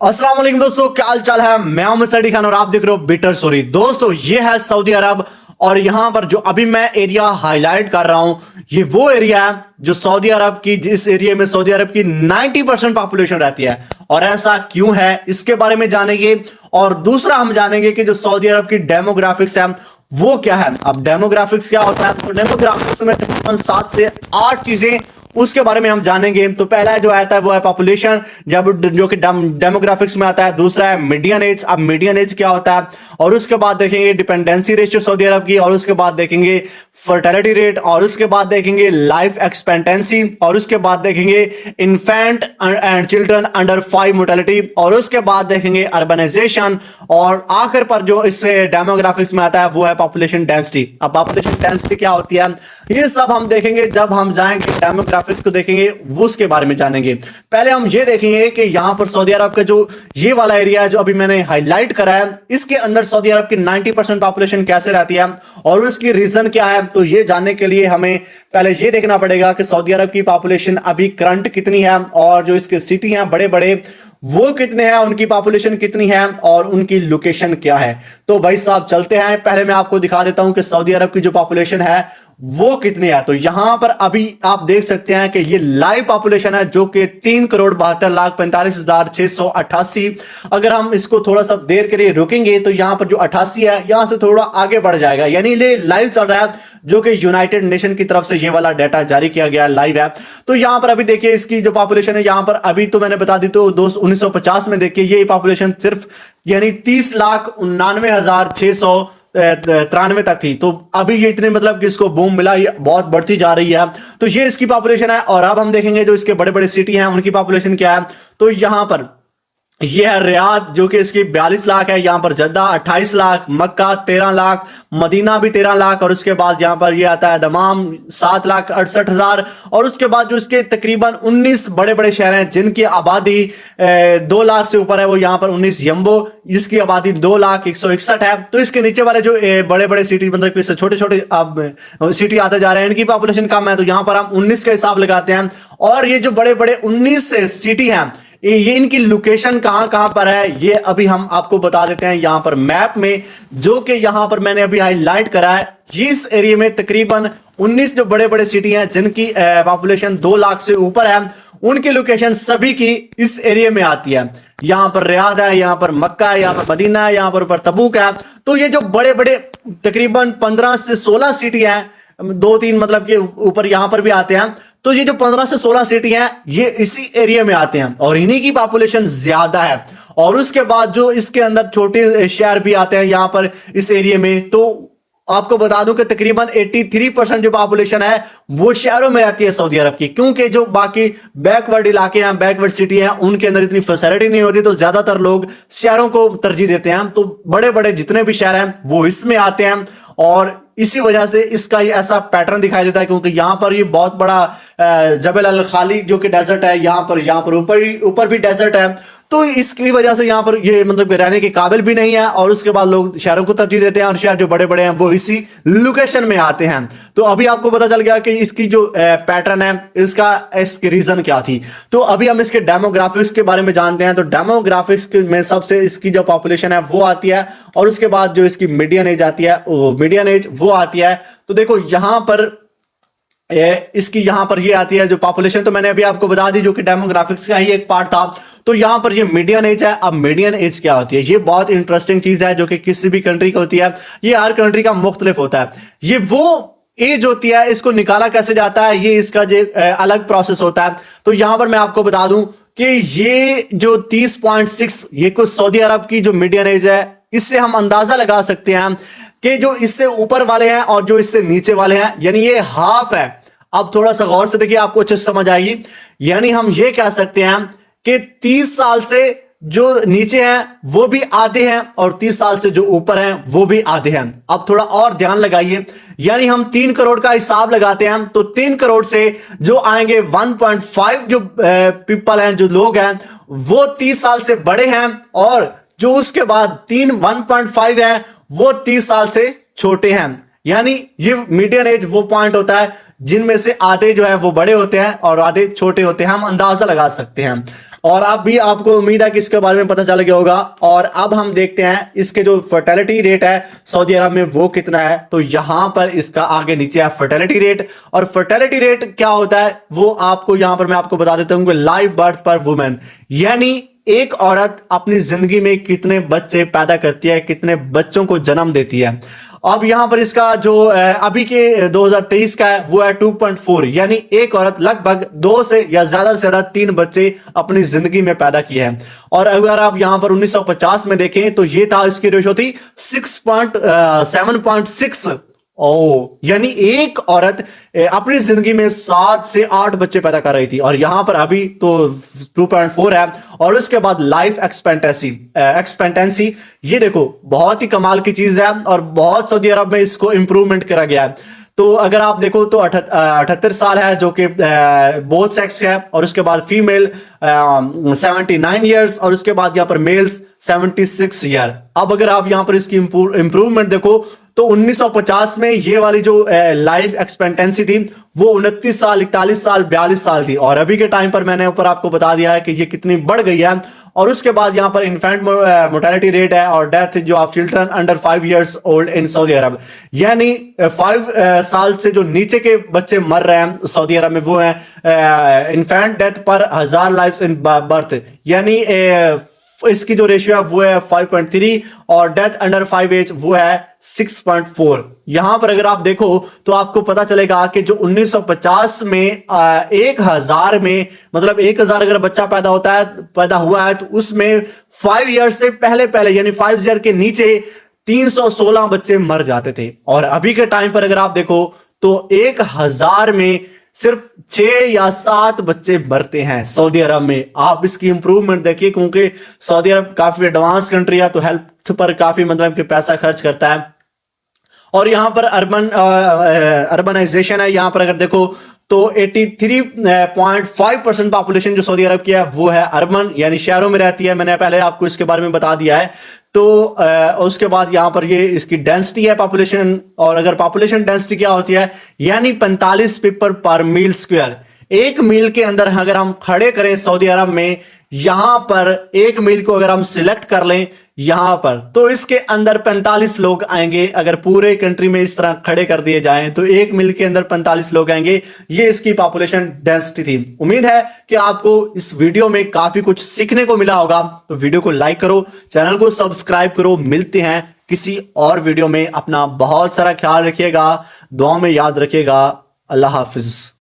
अस्सलाम वालेकुम दोस्तों, क्या हाल चाल है। मैं हूं सैडी खान और आप देख रहे हो बिटर स्टोरी। दोस्तों ये है सऊदी अरब और यहां पर जो अभी मैं एरिया हाईलाइट कर रहा हूं ये वो एरिया है जो सऊदी अरब की, जिस एरिया में सऊदी अरब की 90% पॉपुलेशन रहती है। और ऐसा क्यों है इसके बारे में जानेंगे। और दूसरा हम जानेंगे कि जो सऊदी अरब की डेमोग्राफिक्स है वो क्या है। अब डेमोग्राफिक्स क्या होता है, तो डेमोग्राफिक्स में तकरीबन 7 से 8 चीजें उसके बारे में हम जानेंगे। तो पहला जो आता है वो है पॉपुलेशन, जब जो कि डेमोग्राफिक्स में आता है। दूसरा है मीडियन एज। अब मीडियन एज क्या होता है, और उसके बाद देखेंगे डिपेंडेंसी रेशियो सऊदी अरब की, और उसके बाद देखेंगे फर्टिलिटी रेट, और उसके बाद देखेंगे लाइफ एक्सपेक्टेंसी, और उसके बाद देखेंगे infant and children under 5 mortality, और उसके बाद देखेंगे अर्बनाइजेशन, और आखिर पर जो इससे डेमोग्राफिक्स में आता है वो है पॉपुलेशन डेंसिटी। अब पॉपुलेशन डेंसिटी क्या होती है ये सब हम देखेंगे जब हम जाएंगे डेमोग्राफिक्स को देखेंगे, वो उसके बारे में जानेंगे। पहले हम ये देखेंगे कि यहां पर सऊदी अरब का जो ये वाला एरिया है जो अभी मैंने हाईलाइट करा है, इसके अंदर सऊदी अरब की 90% पॉपुलेशन कैसे रहती है और उसकी रीजन क्या है। तो ये जानने के लिए हमें पहले ये देखना पड़ेगा कि सऊदी अरब की पॉपुलेशन अभी करंट कितनी है, और जो इसके सिटी हैं बड़े बड़े वो कितने हैं, उनकी पॉपुलेशन कितनी है, और उनकी लोकेशन क्या है। तो भाई साहब चलते हैं, पहले मैं आपको दिखा देता हूं कि सऊदी अरब की जो पॉपुलेशन है वो कितनी है। तो यहां पर अभी आप देख सकते हैं कि ये लाइव पॉपुलेशन है जो कि 3,72,45,688। अगर हम इसको थोड़ा सा देर के लिए रुकेंगे तो यहां पर जो 88 है यहां से थोड़ा आगे बढ़ जाएगा, यानी ये लाइव चल रहा है जो कि यूनाइटेड नेशन की तरफ से ये वाला डाटा जारी किया गया लाइव है। तो यहां पर अभी देखिए इसकी जो पॉपुलेशन है यहां पर अभी तो मैंने बता दी, तो 1950 में देखिए ये पॉपुलेशन सिर्फ यानी 30,99,693 तक थी। तो अभी ये इतने मतलब कि इसको बूम मिला, ये बहुत बढ़ती जा रही है। तो ये इसकी पॉपुलेशन है। और अब हम देखेंगे जो इसके बड़े बड़े सिटी हैं उनकी पॉपुलेशन क्या है। तो यहां पर ये है रियाद जो कि इसकी 42 लाख है, यहां पर जद्दा 28 लाख, मक्का 13 लाख, मदीना भी 13 लाख, और उसके बाद यहां पर ये आता है दमाम 7,68,000, और उसके बाद जो इसके तकरीबन 19 बड़े बड़े शहर हैं जिनकी आबादी 2 लाख से ऊपर है, वो यहां पर 19 यम्बो जिसकी आबादी 2,01,61 है। तो इसके नीचे वाले जो बड़े बड़े सिटी मतलब छोटे छोटे अब सिटी आते जा रहे हैं, इनकी पॉपुलेशन कम है, तो यहां पर हम 19 का हिसाब लगाते हैं। और ये जो बड़े बड़े 19 सिटी हैं ये इनकी लोकेशन कहां कहां पर है ये अभी हम आपको बता देते हैं यहां पर मैप में, जो कि यहां पर मैंने अभी हाईलाइट करा है। इस एरिया में तकरीबन 19 जो बड़े बड़े सिटी हैं जिनकी पॉपुलेशन 2 लाख से ऊपर है, उनकी लोकेशन सभी की इस एरिया में आती है। यहां पर रियाद है, यहां पर मक्का है, यहां पर मदीना है, यहां पर तबूक है। तो ये जो बड़े बड़े तकरीबन 15 से 16 सिटी हैं, 2-3 मतलब के ऊपर यहां पर भी आते हैं। तो ये जो 15 से 16 सिटी हैं ये इसी एरिया में आते हैं और इन्हीं की पॉपुलेशन ज्यादा है। और उसके बाद जो इसके अंदर छोटे शहर भी आते हैं यहां पर इस एरिया में। तो आपको बता दूं कि तकरीबन 83% जो पॉपुलेशन है वो शहरों में रहती है सऊदी अरब की, क्योंकि जो बाकी बैकवर्ड इलाके हैं, बैकवर्ड सिटी हैं, उनके अंदर इतनी फैसिलिटी नहीं होती, तो ज्यादातर लोग शहरों को तरजीह देते हैं। तो बड़े बड़े जितने भी शहर हैं वो इसमें आते हैं, और इसी वजह से इसका ये ऐसा पैटर्न दिखाई देता है, क्योंकि यहां पर ये बहुत बड़ा जबल अल खाली जो कि डेजर्ट है, यहां पर ऊपर भी डेजर्ट है। तो इसकी वजह से यहां पर ये मतलब रहने के काबिल भी नहीं है, और उसके बाद लोग शहरों को तरजीह देते हैं, और शहर जो बड़े बड़े हैं वो इसी लोकेशन में आते हैं। तो अभी आपको पता चल गया कि इसकी जो पैटर्न है इसकी रीजन क्या थी। तो अभी हम इसके डेमोग्राफिक्स के बारे में जानते हैं। तो डेमोग्राफिक्स में सबसे इसकी जो पॉपुलेशन है वो आती है, और उसके बाद जो इसकी मीडियन एज आती है मीडियन एज वो आती है। तो देखो यहां पर इसकी यहां पर ये आती है जो पॉपुलेशन, तो मैंने अभी आपको बता दी जो कि डेमोग्राफिक्स का ही एक पार्ट था। तो यहां पर ये मीडियन एज है। अब मीडियन एज क्या होती है, ये बहुत इंटरेस्टिंग चीज है जो कि किसी भी कंट्री की होती है, ये हर कंट्री का मुख्तलिफ होता है। ये वो एज होती है, इसको निकाला कैसे जाता है ये इसका जो अलग प्रोसेस होता है। तो यहां पर मैं आपको बता दूं कि ये जो 30.6 ये कुछ सऊदी अरब की जो मीडियन एज है, इससे हम अंदाजा लगा सकते हैं कि जो इससे ऊपर वाले हैं और जो इससे नीचे वाले हैं यानी ये हाफ है। अब थोड़ा सा गौर से देखिए, आपको अच्छे से समझ आएगी। यानी हम ये कह सकते हैं कि 30 साल से जो नीचे हैं वो भी आधे हैं, और 30 साल से जो ऊपर हैं वो भी आधे हैं। अब थोड़ा और ध्यान लगाइए, यानी हम 3 करोड़ का हिसाब लगाते हैं, तो 3 करोड़ से जो आएंगे 1.5 जो पीपल हैं, जो लोग हैं, वो 30 साल से बड़े हैं, और जो उसके बाद 1.5 है वो 30 साल से छोटे हैं। यानी ये मीडियन एज वो पॉइंट होता है जिनमें से आधे जो है वो बड़े होते हैं और आधे छोटे होते हैं, हम अंदाजा लगा सकते हैं। और अब भी आपको उम्मीद है कि इसके बारे में पता चल गया होगा। और अब हम देखते हैं इसके जो फर्टिलिटी रेट है सऊदी अरब में वो कितना है। तो यहां पर इसका आगे नीचे है फर्टिलिटी रेट, और फर्टिलिटी रेट क्या होता है वो आपको यहां पर मैं आपको बता देता हूं। लाइव बर्थ पर वुमेन, यानी एक औरत अपनी जिंदगी में कितने बच्चे पैदा करती है, कितने बच्चों को जन्म देती है। अब यहां पर इसका जो अभी के 2023 का है वो है 2.4, यानी एक औरत लगभग 2 से या ज्यादा से ज्यादा 3 बच्चे अपनी जिंदगी में पैदा किए हैं। और अगर आप यहां पर 1950 में देखें तो ये था, इसकी रेशो थी 7.6। यानी एक औरत अपनी जिंदगी में 7 से 8 बच्चे पैदा कर रही थी, और यहां पर अभी तो 2.4 है। और उसके बाद लाइफ एक्सपेक्टेंसी ये देखो बहुत ही कमाल की चीज है, और बहुत सऊदी अरब में इसको इंप्रूवमेंट करा गया है। तो अगर आप देखो तो 78 साल है जो कि बोथ सेक्स है, और उसके बाद फीमेल 79 ईयर्स, और उसके बाद यहां पर मेल्स 76 ईयर। अब अगर आप यहां पर इसकी इंप्रूवमेंट देखो तो 1950 में ये वाली जो लाइफ एक्सपेक्टेंसी थी वो 29 साल, 41 साल, 42 साल थी, और अभी के टाइम पर मैंने ऊपर आपको बता दिया है कि ये कितनी बढ़ गई है। और उसके बाद यहां पर इन्फेंट मोर्टेलिटी रेट है और डेथ जो of children under 5 years old in Saudi Arabia, यानी 5 साल से जो नीचे के बच्चे मर रहे हैं सऊदी अरब में वो है इन्फेंट डेथ पर 1000 लाइफ इन बर्थ, यानी इसकी जो रेशियो है वो है 5.3, और डेथ अंडर 5 एज वो है 6.4। यहां पर अगर आप देखो तो आपको पता चलेगा कि जो 1950 में 1000 में मतलब 1000 अगर बच्चा पैदा हुआ है तो उसमें 5 ईयर से पहले यानी 5 ईयर के नीचे 316 बच्चे मर जाते थे। और अभी के टाइम पर अगर आप देखो तो 1000 में सिर्फ 6 या 7 बच्चे मरते हैं सऊदी अरब में। आप इसकी इंप्रूवमेंट देखिए, क्योंकि सऊदी अरब काफी एडवांस कंट्री है तो हेल्थ पर काफी मतलब कि पैसा खर्च करता है। और यहां पर अर्बनाइजेशन है, यहां पर अगर देखो तो 83.5% पॉपुलेशन जो सऊदी अरब की है वो है अर्बन, यानी शहरों में रहती है। मैंने पहले आपको इसके बारे में बता दिया है। तो उसके बाद यहां पर ये इसकी डेंसिटी है पॉपुलेशन, और अगर पॉपुलेशन डेंसिटी क्या होती है यानी 45 पीपल पर मील स्क्वायर। एक मील के अंदर अगर हम खड़े करें सऊदी अरब में, यहां पर एक मील को अगर हम सिलेक्ट कर लें यहां पर, तो इसके अंदर 45 लोग आएंगे। अगर पूरे कंट्री में इस तरह खड़े कर दिए जाएं तो एक मील के अंदर 45 लोग आएंगे। ये इसकी पॉपुलेशन डेंसिटी थी। उम्मीद है कि आपको इस वीडियो में काफी कुछ सीखने को मिला होगा। तो वीडियो को लाइक करो, चैनल को सब्सक्राइब करो। मिलते हैं किसी और वीडियो में। अपना बहुत सारा ख्याल रखिएगा, दुआ में याद रखिएगा। अल्लाह हाफिज।